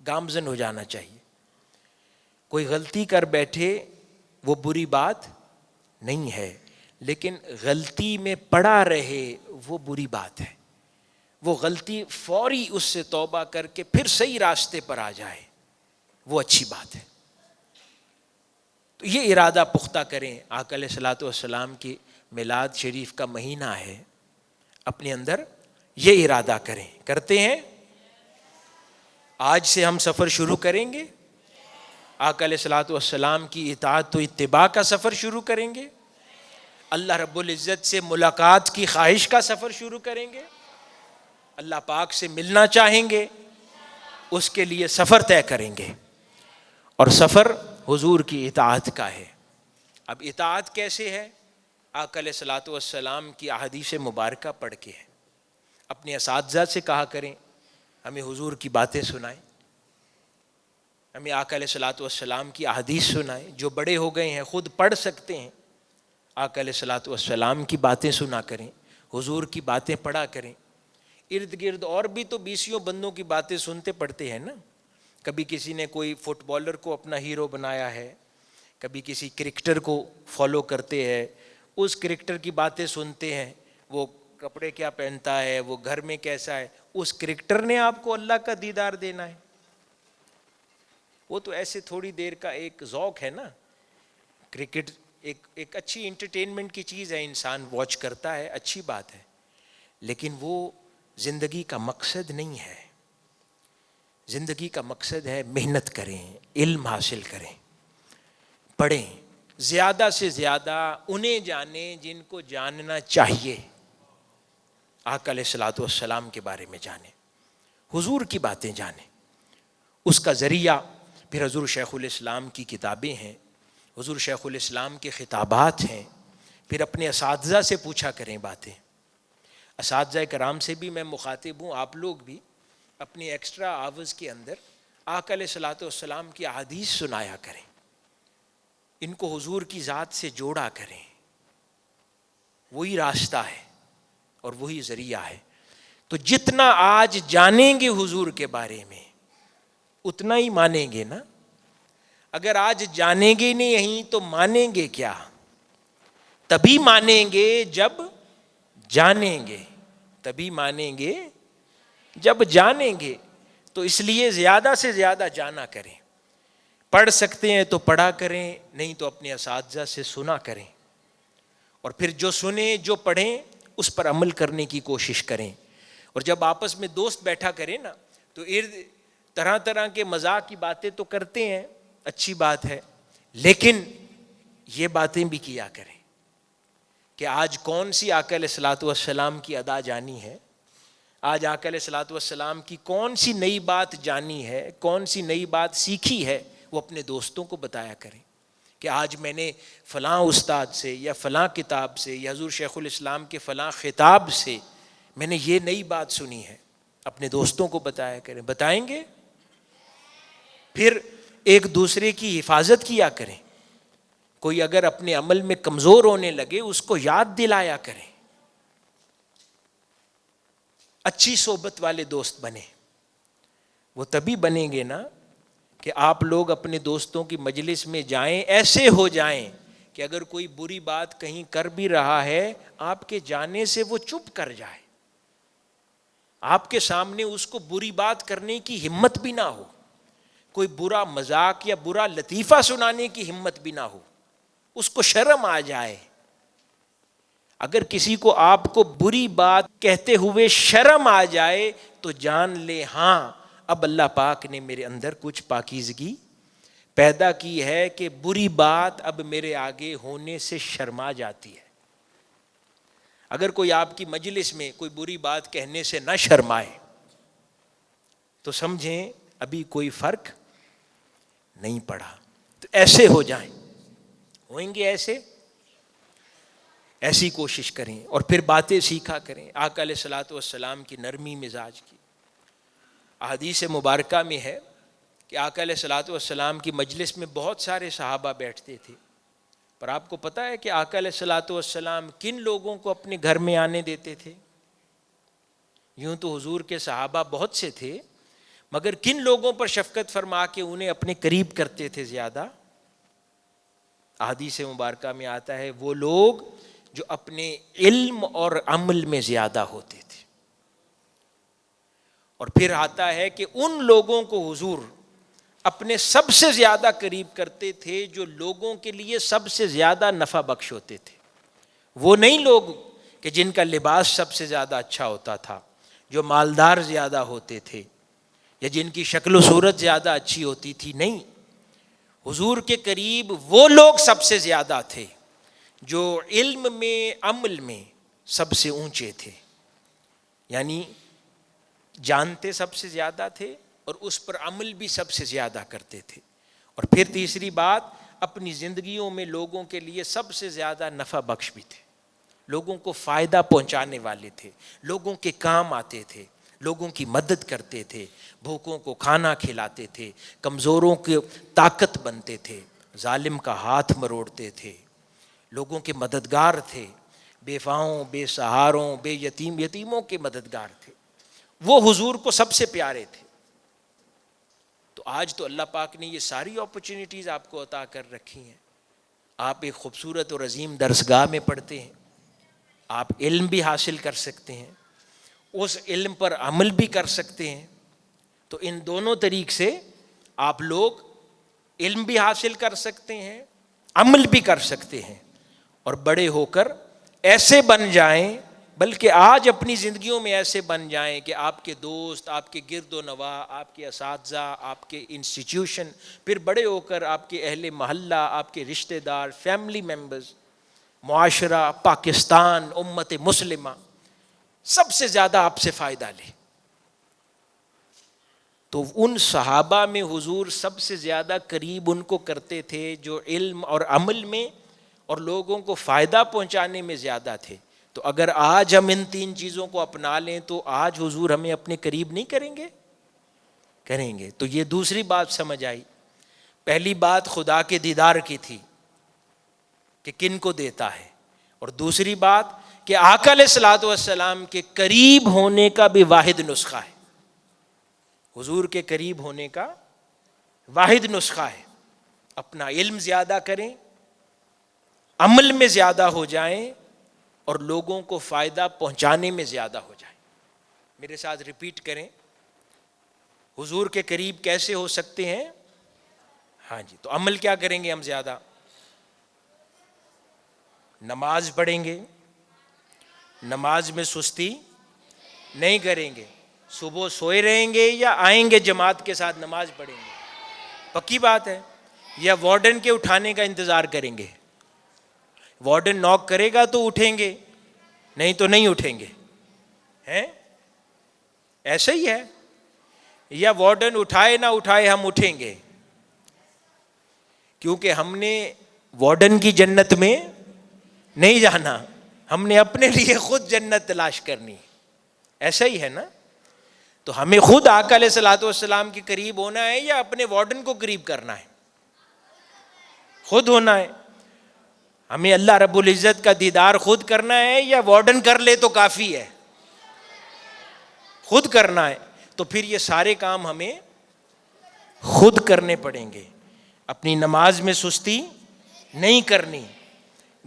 گامزن ہو جانا چاہیے. کوئی غلطی کر بیٹھے وہ بری بات نہیں ہے, لیکن غلطی میں پڑا رہے وہ بری بات ہے. وہ غلطی فوری اس سے توبہ کر کے پھر صحیح راستے پر آ جائے وہ اچھی بات ہے. تو یہ ارادہ پختہ کریں. آقا علیہ الصلوۃ والسلام کی میلاد شریف کا مہینہ ہے, اپنے اندر یہ ارادہ کریں. کرتے ہیں؟ آج سے ہم سفر شروع کریں گے, آقا علیہ الصلوۃ والسلام کی اطاعت و اتباع کا سفر شروع کریں گے, اللہ رب العزت سے ملاقات کی خواہش کا سفر شروع کریں گے, اللہ پاک سے ملنا چاہیں گے, اس کے لیے سفر طے کریں گے. اور سفر حضور کی اطاعت کا ہے. اب اطاعت کیسے ہے؟ آقا علیہ الصلوۃ والسلام کی احادیث مبارکہ پڑھ کے ہے. اپنے اساتذہ سے کہا کریں ہمیں حضور کی باتیں سنائیں, ہمیں آقا علیہ الصلوۃ والسلام کی احادیث سنائیں. جو بڑے ہو گئے ہیں خود پڑھ سکتے ہیں, آقا علیہ الصلوۃ والسلام کی باتیں سنا کریں, حضور کی باتیں پڑھا کریں. ارد گرد اور بھی تو بیسیوں بندوں کی باتیں سنتے پڑھتے ہیں نا. کبھی کسی نے کوئی فٹ بالر کو اپنا ہیرو بنایا ہے, کبھی کسی کرکٹر کو فالو کرتے ہیں, اس کرکٹر کی باتیں سنتے ہیں, وہ کپڑے کیا پہنتا ہے, وہ گھر میں کیسا ہے. اس کرکٹر نے آپ کو اللہ کا دیدار دینا ہے. وہ تو ایسے تھوڑی دیر کا ایک ذوق ہے نا. کرکٹ ایک اچھی انٹرٹینمنٹ کی چیز ہے, انسان واچ کرتا ہے, اچھی بات ہے, لیکن وہ زندگی کا مقصد نہیں ہے. زندگی کا مقصد ہے محنت کریں, علم حاصل کریں, پڑھیں, زیادہ سے زیادہ انہیں جانیں جن کو جاننا چاہیے. آقا علیہ الصلوۃ والسلام کے بارے میں جانیں, حضور کی باتیں جانیں. اس کا ذریعہ پھر حضور شیخ الاسلام کی کتابیں ہیں, حضور شیخ الاسلام کے خطابات ہیں. پھر اپنے اساتذہ سے پوچھا کریں باتیں. اساتذہ کرام سے بھی میں مخاطب ہوں, آپ لوگ بھی. اپنی ایکسٹرا آورز کے اندر آقا علیہ الصلوۃ والسلام کی احادیث سنایا کریں، ان کو حضور کی ذات سے جوڑا کریں. وہی راستہ ہے اور وہی ذریعہ ہے. تو جتنا آج جانیں گے حضور کے بارے میں اتنا ہی مانیں گے نا. اگر آج جانیں گے نہیں تو مانیں گے کیا؟ تبھی مانیں گے جب جانیں گے، تبھی مانیں گے جب جانیں گے. تو اس لیے زیادہ سے زیادہ جانا کریں. پڑھ سکتے ہیں تو پڑھا کریں، نہیں تو اپنے اساتذہ سے سنا کریں، اور پھر جو سنیں جو پڑھیں اس پر عمل کرنے کی کوشش کریں. اور جب آپس میں دوست بیٹھا کریں نا تو طرح طرح کے مذاق کی باتیں تو کرتے ہیں، اچھی بات ہے، لیکن یہ باتیں بھی کیا کریں کہ آج کون سی آقا علیہ الصلوۃ والسلام کی ادا جانی ہے، آج آقا علیہ الصلوۃ والسلام کی کون سی نئی بات جانی ہے، کون سی نئی بات سیکھی ہے، وہ اپنے دوستوں کو بتایا کریں کہ آج میں نے فلاں استاد سے یا فلاں کتاب سے یا حضور شیخ الاسلام کے فلاں خطاب سے میں نے یہ نئی بات سنی ہے. اپنے دوستوں کو بتایا کریں. بتائیں گے؟ پھر ایک دوسرے کی حفاظت کیا کریں. کوئی اگر اپنے عمل میں کمزور ہونے لگے اس کو یاد دلایا کریں. اچھی صحبت والے دوست بنے. وہ تبھی بنیں گے نا کہ آپ لوگ اپنے دوستوں کی مجلس میں جائیں، ایسے ہو جائیں کہ اگر کوئی بری بات کہیں کر بھی رہا ہے آپ کے جانے سے وہ چپ کر جائے، آپ کے سامنے اس کو بری بات کرنے کی ہمت بھی نہ ہو، کوئی برا مذاق یا برا لطیفہ سنانے کی ہمت بھی نہ ہو، اس کو شرم آ جائے. اگر کسی کو آپ کو بری بات کہتے ہوئے شرم آ جائے تو جان لے ہاں اب اللہ پاک نے میرے اندر کچھ پاکیزگی پیدا کی ہے کہ بری بات اب میرے آگے ہونے سے شرما جاتی ہے. اگر کوئی آپ کی مجلس میں کوئی بری بات کہنے سے نہ شرمائے تو سمجھیں ابھی کوئی فرق نہیں پڑا. تو ایسے ہو جائیں. ہوئیں گے ایسی کوشش کریں اور پھر باتیں سیکھا کریں آقا علیہ الصلوۃ والسلام کی نرمی مزاج کی. احادیث مبارکہ میں ہے کہ آقا علیہ الصلوۃ والسلام کی مجلس میں بہت سارے صحابہ بیٹھتے تھے، پر آپ کو پتہ ہے کہ آقا علیہ الصلوۃ والسلام کن لوگوں کو اپنے گھر میں آنے دیتے تھے؟ یوں تو حضور کے صحابہ بہت سے تھے، مگر کن لوگوں پر شفقت فرما کے انہیں اپنے قریب کرتے تھے زیادہ؟ احادیث مبارکہ میں آتا ہے وہ لوگ جو اپنے علم اور عمل میں زیادہ ہوتے تھے. اور پھر آتا ہے کہ ان لوگوں کو حضور اپنے سب سے زیادہ قریب کرتے تھے جو لوگوں کے لیے سب سے زیادہ نفع بخش ہوتے تھے. وہ نہیں لوگ کہ جن کا لباس سب سے زیادہ اچھا ہوتا تھا، جو مالدار زیادہ ہوتے تھے یا جن کی شکل و صورت زیادہ اچھی ہوتی تھی. نہیں، حضور کے قریب وہ لوگ سب سے زیادہ تھے جو علم میں عمل میں سب سے اونچے تھے، یعنی جانتے سب سے زیادہ تھے اور اس پر عمل بھی سب سے زیادہ کرتے تھے. اور پھر تیسری بات، اپنی زندگیوں میں لوگوں کے لیے سب سے زیادہ نفع بخش بھی تھے، لوگوں کو فائدہ پہنچانے والے تھے، لوگوں کے کام آتے تھے، لوگوں کی مدد کرتے تھے، بھوکوں کو کھانا کھلاتے تھے، کمزوروں کی طاقت بنتے تھے، ظالم کا ہاتھ مروڑتے تھے، لوگوں کے مددگار تھے، بے فاؤں، بے سہاروں، بے یتیموں کے مددگار تھے. وہ حضور کو سب سے پیارے تھے. تو آج تو اللہ پاک نے یہ ساری اپرچونٹیز آپ کو عطا کر رکھی ہیں. آپ ایک خوبصورت اور عظیم درسگاہ میں پڑھتے ہیں، آپ علم بھی حاصل کر سکتے ہیں، اس علم پر عمل بھی کر سکتے ہیں. تو ان دونوں طریق سے آپ لوگ علم بھی حاصل کر سکتے ہیں، عمل بھی کر سکتے ہیں، اور بڑے ہو کر ایسے بن جائیں، بلکہ آج اپنی زندگیوں میں ایسے بن جائیں کہ آپ کے دوست، آپ کے گرد و نواح، آپ کے اساتذہ، آپ کے انسٹیٹیوشن، پھر بڑے ہو کر آپ کے اہل محلہ، آپ کے رشتہ دار، فیملی ممبرز، معاشرہ، پاکستان، امت مسلمہ سب سے زیادہ آپ سے فائدہ لے. تو ان صحابہ میں حضور سب سے زیادہ قریب ان کو کرتے تھے جو علم اور عمل میں اور لوگوں کو فائدہ پہنچانے میں زیادہ تھے. تو اگر آج ہم ان تین چیزوں کو اپنا لیں تو آج حضور ہمیں اپنے قریب نہیں کریں گے؟ کریں گے. تو یہ دوسری بات سمجھ آئی. پہلی بات خدا کے دیدار کی تھی کہ کن کو دیتا ہے، اور دوسری بات کہ آقا علیہ الصلوۃ والسلام کے قریب ہونے کا بھی واحد نسخہ ہے. حضور کے قریب ہونے کا واحد نسخہ ہے. اپنا علم زیادہ کریں، عمل میں زیادہ ہو جائیں، اور لوگوں کو فائدہ پہنچانے میں زیادہ ہو جائیں. میرے ساتھ ریپیٹ کریں. حضور کے قریب کیسے ہو سکتے ہیں؟ ہاں جی، تو عمل کیا کریں گے ہم زیادہ؟ نماز پڑھیں گے، نماز میں سستی نہیں کریں گے. صبح سوئے رہیں گے یا آئیں گے جماعت کے ساتھ نماز پڑھیں گے؟ پکی بات ہے. یا وارڈن کے اٹھانے کا انتظار کریں گے؟ وارڈن نوک کرے گا تو اٹھیں گے، نہیں تو نہیں اٹھیں گے. ہیں؟ ایسا ہی ہے. یا وارڈن اٹھائے نہ اٹھائے ہم اٹھیں گے، کیونکہ ہم نے وارڈن کی جنت میں نہیں جانا، ہم نے اپنے لیے خود جنت تلاش کرنی. ایسا ہی ہے نا؟ تو ہمیں خود آقا علیہ الصلوۃ والسلام کے قریب ہونا ہے یا اپنے وارڈن کو قریب کرنا ہے؟ خود ہونا ہے. ہمیں اللہ رب العزت کا دیدار خود کرنا ہے یا وارڈن کر لے تو کافی ہے؟ خود کرنا ہے. تو پھر یہ سارے کام ہمیں خود کرنے پڑیں گے. اپنی نماز میں سستی نہیں کرنی.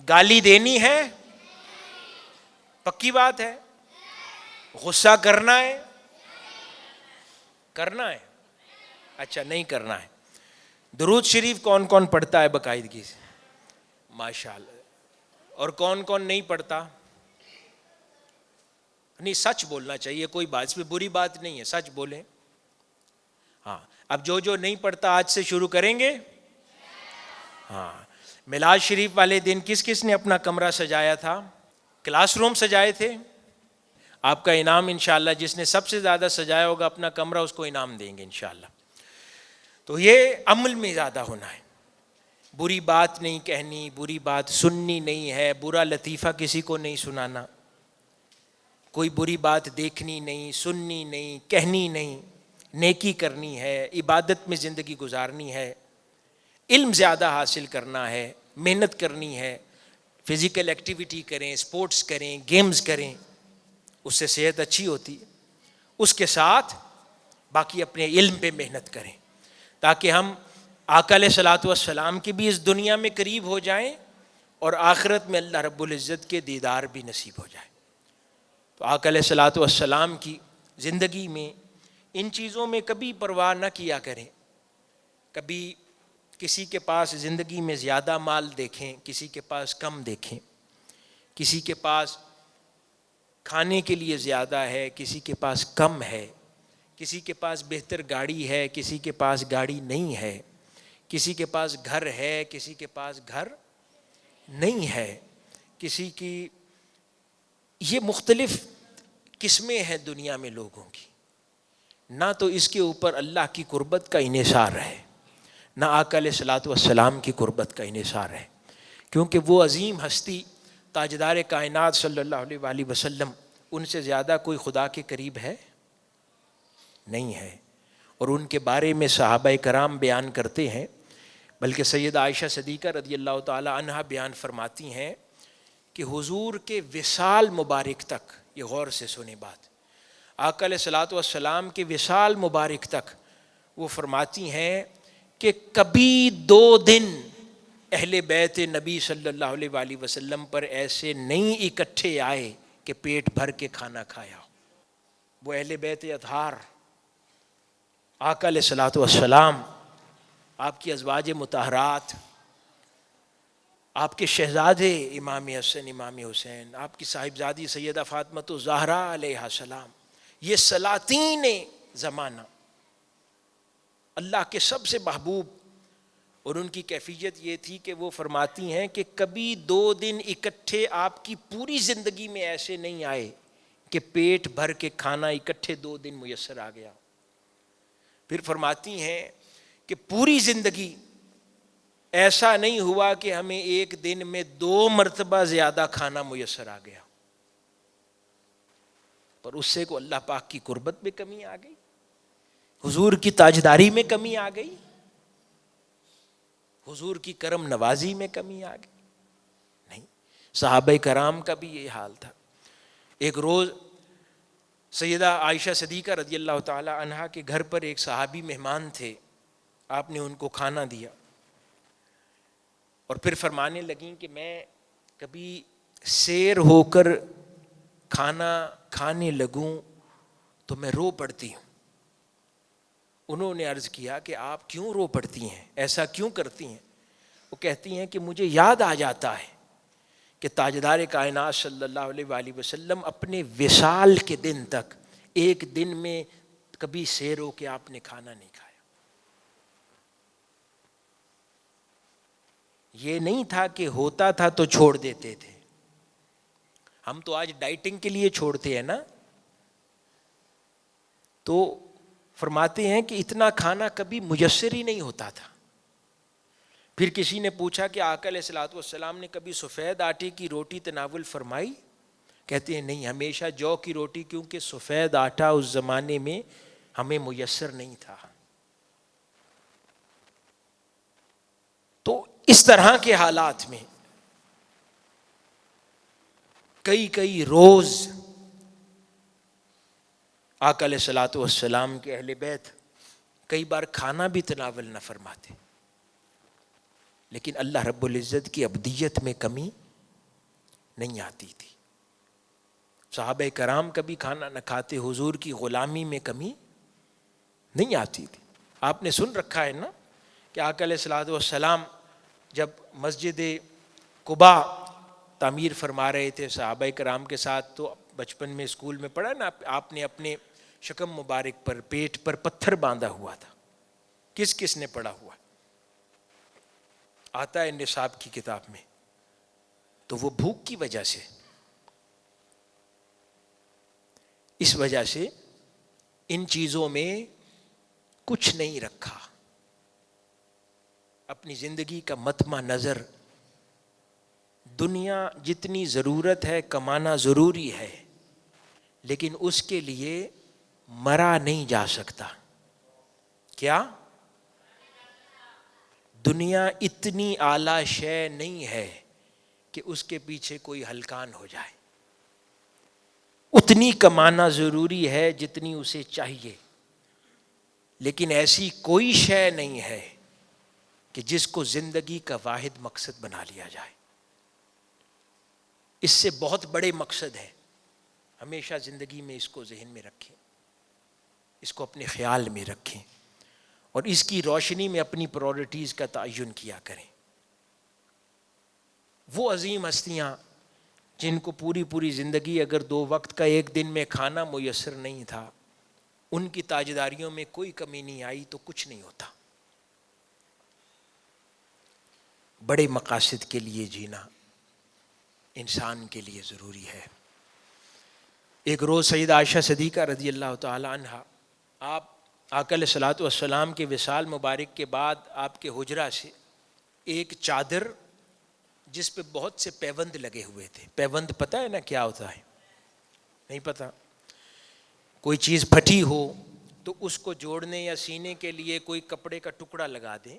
گالی دینی ہے؟ پکی بات ہے. غصہ کرنا ہے؟ کرنا ہے. اچھا، نہیں کرنا ہے. درود شریف کون کون پڑھتا ہے باقاعدگی سے؟ ماشاء اللہ. اور کون کون نہیں پڑھتا؟ نہیں، سچ بولنا چاہیے، کوئی بات اس میں بری بات نہیں ہے، سچ بولیں. ہاں، اب جو نہیں پڑھتا آج سے شروع کریں گے. ہاں. میلاد شریف والے دن کس کس نے اپنا کمرہ سجایا تھا؟ کلاس روم سجائے تھے؟ آپ کا انعام انشاءاللہ جس نے سب سے زیادہ سجایا ہوگا اپنا کمرہ، اس کو انعام دیں گے انشاءاللہ. تو یہ عمل میں زیادہ ہونا ہے. بری بات نہیں کہنی، بری بات سننی نہیں ہے، برا لطیفہ کسی کو نہیں سنانا، کوئی بری بات دیکھنی نہیں، سننی نہیں، کہنی نہیں. نیکی کرنی ہے، عبادت میں زندگی گزارنی ہے، علم زیادہ حاصل کرنا ہے، محنت کرنی ہے، فزیکل ایکٹیویٹی کریں، سپورٹس کریں، گیمز کریں، اس سے صحت اچھی ہوتی ہے. اس کے ساتھ باقی اپنے علم پہ محنت کریں تاکہ ہم آقا علیہ الصلوۃ والسلام کی بھی اس دنیا میں قریب ہو جائیں اور آخرت میں اللہ رب العزت کے دیدار بھی نصیب ہو جائے. تو آقا علیہ الصلوۃ والسلام کی زندگی میں ان چیزوں میں کبھی پرواہ نہ کیا کریں. کبھی کسی کے پاس زندگی میں زیادہ مال دیکھیں، کسی کے پاس کم دیکھیں، کسی کے پاس کھانے کے لیے زیادہ ہے، کسی کے پاس کم ہے، کسی کے پاس بہتر گاڑی ہے، کسی کے پاس گاڑی نہیں ہے، کسی کے پاس گھر ہے، کسی کے پاس گھر نہیں ہے، کسی کی یہ مختلف قسمیں ہیں دنیا میں لوگوں کی. نہ تو اس کے اوپر اللہ کی قربت کا انحصار ہے، نہ آقا علیہ الصلوۃ والسلام کی قربت کا انحصار ہے، کیونکہ وہ عظیم ہستی تاجدار کائنات صلی اللہ علیہ وآلہ وسلم، ان سے زیادہ کوئی خدا کے قریب ہے نہیں ہے. اور ان کے بارے میں صحابہ کرام بیان کرتے ہیں، بلکہ سیدہ عائشہ صدیقہ رضی اللہ تعالی عنہا بیان فرماتی ہیں کہ حضور کے وصال مبارک تک، یہ غور سے سنیں بات، آقا علیہ الصلوۃ والسلام کے وصال مبارک تک وہ فرماتی ہیں کہ کبھی 2 دن اہل بیت نبی صلی اللہ علیہ وآلہ وسلم پر ایسے نہیں اکٹھے آئے کہ پیٹ بھر کے کھانا کھایا. وہ اہل بیت اطہار، آقا علیہ الصلوۃ والسلام، آپ کی ازواج مطہرات، آپ کے شہزادے امام حسن امام حسین، آپ کی صاحبزادی سیدہ فاطمہ الزہرا علیہ السلام، یہ سلاطین زمانہ، اللہ کے سب سے محبوب. اور ان کی کیفیت یہ تھی کہ وہ فرماتی ہیں کہ کبھی 2 دن اکٹھے آپ کی پوری زندگی میں ایسے نہیں آئے کہ پیٹ بھر کے کھانا اکٹھے 2 دن میسر آ گیا. پھر فرماتی ہیں کہ پوری زندگی ایسا نہیں ہوا کہ ہمیں ایک دن میں 2 مرتبہ زیادہ کھانا میسر آ گیا. پر اس سے کو اللہ پاک کی قربت میں کمی آ گئی، حضور کی تاجداری میں کمی آ گئی؟ حضور کی کرم نوازی میں کمی آ گئی؟ نہیں. صحابہ کرام کا بھی یہ حال تھا. ایک روز سیدہ عائشہ صدیقہ رضی اللہ تعالی عنہا کے گھر پر ایک صحابی مہمان تھے. آپ نے ان کو کھانا دیا اور پھر فرمانے لگیں کہ میں کبھی سیر ہو کر کھانا کھانے لگوں تو میں رو پڑتی ہوں. انہوں نے عرض کیا کہ آپ کیوں رو پڑتی ہیں، ایسا کیوں کرتی ہیں؟ وہ کہتی ہیں کہ مجھے یاد آ جاتا ہے کہ تاجدار کائنات صلی اللہ علیہ وآلہ وسلم اپنے وصال کے دن تک ایک دن میں کبھی سیر ہو کے آپ نے کھانا نہیں کھایا. یہ نہیں تھا کہ ہوتا تھا تو چھوڑ دیتے تھے. ہم تو آج ڈائٹنگ کے لیے چھوڑتے ہیں نا. تو فرماتے ہیں کہ اتنا کھانا کبھی میسر ہی نہیں ہوتا تھا. پھر کسی نے پوچھا کہ آقا علیہ الصلوۃ والسلام نے کبھی سفید آٹے کی روٹی تناول فرمائی؟ کہتے ہیں نہیں، ہمیشہ جو کی روٹی، کیونکہ سفید آٹا اس زمانے میں ہمیں میسر نہیں تھا. تو اس طرح کے حالات میں کئی روز آقا علیہ الصلوۃ والسلام کے اہل بیت کئی بار کھانا بھی تناول نہ فرماتے، لیکن اللہ رب العزت کی ابدیت میں کمی نہیں آتی تھی. صحابہ کرام کبھی کھانا نہ کھاتے، حضور کی غلامی میں کمی نہیں آتی تھی. آپ نے سن رکھا ہے نا کہ آقا علیہ الصلوۃ والسلام جب مسجد قباء تعمیر فرما رہے تھے صحابہ کرام کے ساتھ، تو بچپن میں اسکول میں پڑھا نا آپ نے اپنے شکم مبارک پر پیٹ پر پتھر باندھا ہوا تھا. کس کس نے پڑھا ہوا؟ آتا ہے نصاب کی کتاب میں. تو وہ بھوک کی وجہ سے، اس وجہ سے ان چیزوں میں کچھ نہیں رکھا. اپنی زندگی کا مطمع نظر، دنیا جتنی ضرورت ہے کمانا ضروری ہے، لیکن اس کے لیے مرا نہیں جا سکتا. کیا؟ دنیا اتنی اعلیٰ شے نہیں ہے کہ اس کے پیچھے کوئی ہلکان ہو جائے. اتنی کمانا ضروری ہے جتنی اسے چاہیے، لیکن ایسی کوئی شے نہیں ہے کہ جس کو زندگی کا واحد مقصد بنا لیا جائے. اس سے بہت بڑے مقصد ہیں. ہمیشہ زندگی میں اس کو ذہن میں رکھیں، اس کو اپنے خیال میں رکھیں، اور اس کی روشنی میں اپنی پرائورٹیز کا تعین کیا کریں. وہ عظیم ہستیاں جن کو پوری زندگی اگر 2 وقت کا ایک دن میں کھانا میسر نہیں تھا، ان کی تاجداریوں میں کوئی کمی نہیں آئی تو کچھ نہیں ہوتا. بڑے مقاصد کے لیے جینا انسان کے لیے ضروری ہے. ایک روز سیدہ عائشہ صدیقہ رضی اللہ تعالی عنہا، آپ آقا علیہ الصلوۃ والسلام کے وصال مبارک کے بعد آپ کے حجرہ سے ایک چادر جس پہ بہت سے پیوند لگے ہوئے تھے. پیوند پتہ ہے نا کیا ہوتا ہے؟ نہیں پتہ؟ کوئی چیز پھٹی ہو تو اس کو جوڑنے یا سینے کے لیے کوئی کپڑے کا ٹکڑا لگا دیں،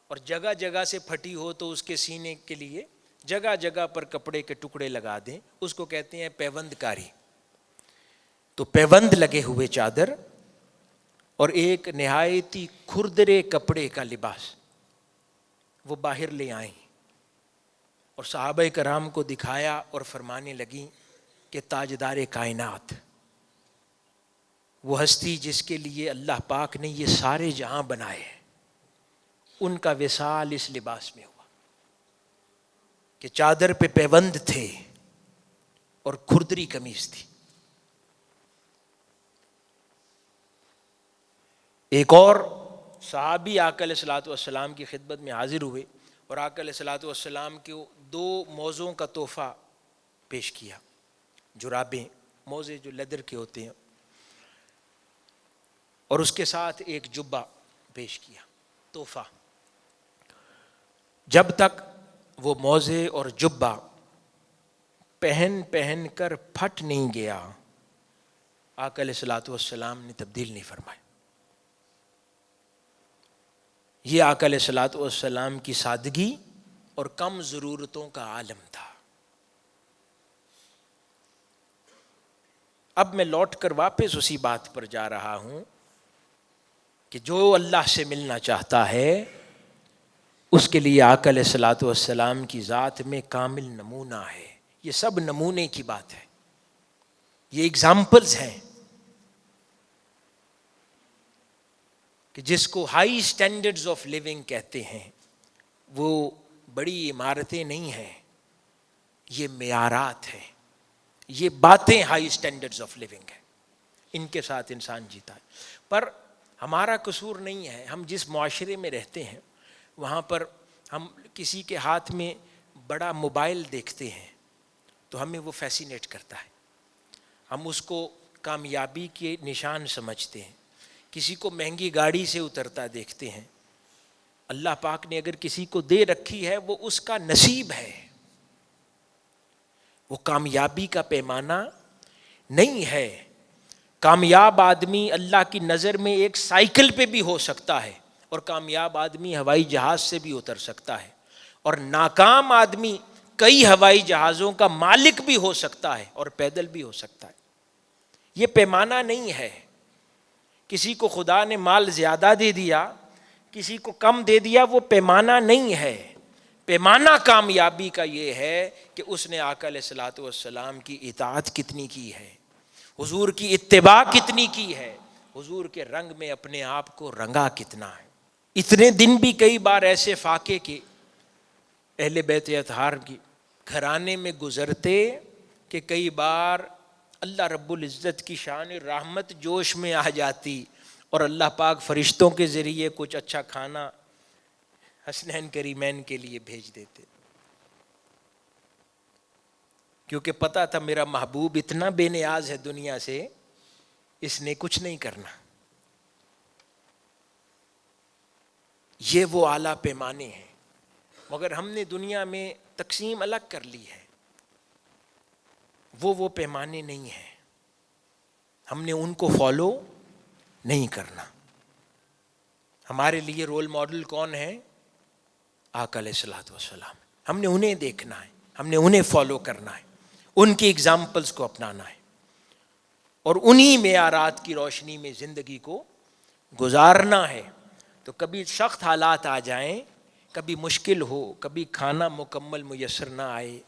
اور جگہ جگہ سے پھٹی ہو تو اس کے سینے کے لیے جگہ جگہ پر کپڑے کے ٹکڑے لگا دیں. اس کو کہتے ہیں پیوند کاری. تو پیوند لگے ہوئے چادر اور ایک نہایتی کھردرے کپڑے کا لباس وہ باہر لے آئیں اور صحابہ کرام کو دکھایا اور فرمانے لگیں کہ تاجدار کائنات، وہ ہستی جس کے لیے اللہ پاک نے یہ سارے جہاں بنائے ہیں، ان کا وصال اس لباس میں ہوا کہ چادر پہ پیوند تھے اور کھردری قمیص تھی. ایک اور صحابی آقا علیہ الصلوۃ والسلام کی خدمت میں حاضر ہوئے اور آقا علیہ الصلوۃ والسلام کو 2 موزوں کا تحفہ پیش کیا. جرابیں، موزے جو لیدر کے ہوتے ہیں، اور اس کے ساتھ ایک جبہ پیش کیا تحفہ. جب تک وہ موزے اور جبہ پہن کر پھٹ نہیں گیا، آقا علیہ الصلوۃ والسلام نے تبدیل نہیں فرمائے. یہ آقا علیہ الصلوۃ والسلام کی سادگی اور کم ضرورتوں کا عالم تھا۔ اب میں لوٹ کر واپس اسی بات پر جا رہا ہوں کہ جو اللہ سے ملنا چاہتا ہے اس کے لیے آقا علیہ الصلوۃ والسلام کی ذات میں کامل نمونہ ہے۔ یہ سب نمونے کی بات ہے، یہ اگزامپلز ہیں کہ جس کو ہائی سٹینڈرڈز آف لیونگ کہتے ہیں، وہ بڑی عمارتیں نہیں ہیں، یہ معیارات ہیں، یہ باتیں ہائی سٹینڈرڈز آف لیونگ ہیں، ان کے ساتھ انسان جیتا ہے۔ پر ہمارا قصور نہیں ہے، ہم جس معاشرے میں رہتے ہیں وہاں پر ہم کسی کے ہاتھ میں بڑا موبائل دیکھتے ہیں تو ہمیں وہ فیسینیٹ کرتا ہے، ہم اس کو کامیابی کے نشان سمجھتے ہیں۔ کسی کو مہنگی گاڑی سے اترتا دیکھتے ہیں، اللہ پاک نے اگر کسی کو دے رکھی ہے وہ اس کا نصیب ہے، وہ کامیابی کا پیمانہ نہیں ہے۔ کامیاب آدمی اللہ کی نظر میں ایک سائیکل پہ بھی ہو سکتا ہے، اور کامیاب آدمی ہوائی جہاز سے بھی اتر سکتا ہے، اور ناکام آدمی کئی ہوائی جہازوں کا مالک بھی ہو سکتا ہے اور پیدل بھی ہو سکتا ہے۔ یہ پیمانہ نہیں ہے۔ کسی کو خدا نے مال زیادہ دے دیا، کسی کو کم دے دیا، وہ پیمانہ نہیں ہے۔ پیمانہ کامیابی کا یہ ہے کہ اس نے آقا علیہ الصلوۃ والسلام کی اطاعت کتنی کی ہے، حضور کی اتباع کتنی کی ہے، حضور کے رنگ میں اپنے آپ کو رنگا کتنا ہے۔ اتنے دن بھی کئی بار ایسے فاقے کے اہل بیت اطہار کی گھرانے میں گزرتے کہ کئی بار اللہ رب العزت کی شان رحمت جوش میں آ جاتی اور اللہ پاک فرشتوں کے ذریعے کچھ اچھا کھانا حسنین کریمین کے لیے بھیج دیتے، کیونکہ پتہ تھا میرا محبوب اتنا بے نیاز ہے دنیا سے، اس نے کچھ نہیں کرنا۔ یہ وہ اعلیٰ پیمانے ہیں، مگر ہم نے دنیا میں تقسیم الگ کر لی ہے، وہ پیمانے نہیں ہیں، ہم نے ان کو فالو نہیں کرنا۔ ہمارے لیے رول ماڈل کون ہے؟ آقا علیہ الصلوۃ والسلام۔ ہم نے انہیں دیکھنا ہے، ہم نے انہیں فالو کرنا ہے، ان کی ایگزامپلس کو اپنانا ہے، اور انہی معیارات کی روشنی میں زندگی کو گزارنا ہے۔ تو کبھی سخت حالات آ جائیں، کبھی مشکل ہو، کبھی کھانا مکمل میسر نہ آئے،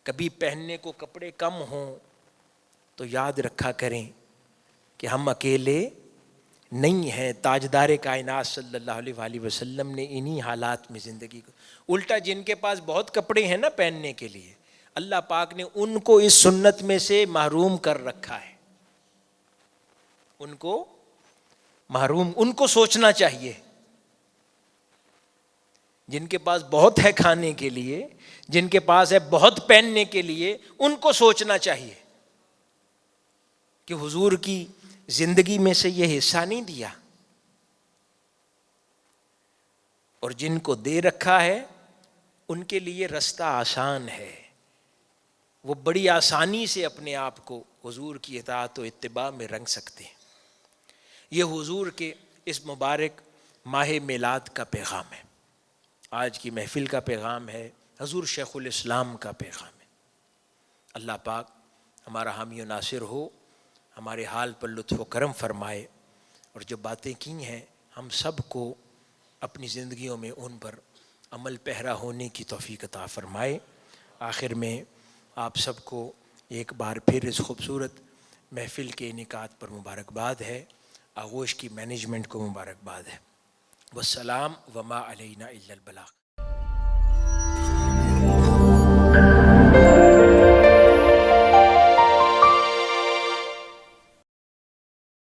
کبھی پہننے کو کپڑے کم ہوں، تو یاد رکھا کریں کہ ہم اکیلے نہیں ہیں۔ تاجدار کائنات صلی اللہ علیہ وآلہ وسلم نے انہی حالات میں زندگی کو، الٹا جن کے پاس بہت کپڑے ہیں نا پہننے کے لیے، اللہ پاک نے ان کو اس سنت میں سے محروم کر رکھا ہے، ان کو محروم، ان کو سوچنا چاہیے۔ جن کے پاس بہت ہے کھانے کے لیے، جن کے پاس ہے بہت پہننے کے لیے، ان کو سوچنا چاہیے کہ حضور کی زندگی میں سے یہ حصہ نہیں دیا، اور جن کو دے رکھا ہے ان کے لیے رستہ آسان ہے، وہ بڑی آسانی سے اپنے آپ کو حضور کی اطاعت و اتباع میں رنگ سکتے ہیں۔ یہ حضور کے اس مبارک ماہ میلاد کا پیغام ہے، آج کی محفل کا پیغام ہے، حضور شیخ الاسلام کا پیغام ہے۔ اللہ پاک ہمارا حامی و ناصر ہو، ہمارے حال پر لطف و کرم فرمائے، اور جو باتیں کی ہیں ہم سب کو اپنی زندگیوں میں ان پر عمل پیرا ہونے کی توفیق عطا فرمائے۔ آخر میں آپ سب کو ایک بار پھر اس خوبصورت محفل کے انعقاد پر مبارکباد ہے، آغوش کی مینجمنٹ کو مبارکباد ہے۔ والسلام وما علینا الا البلاغ۔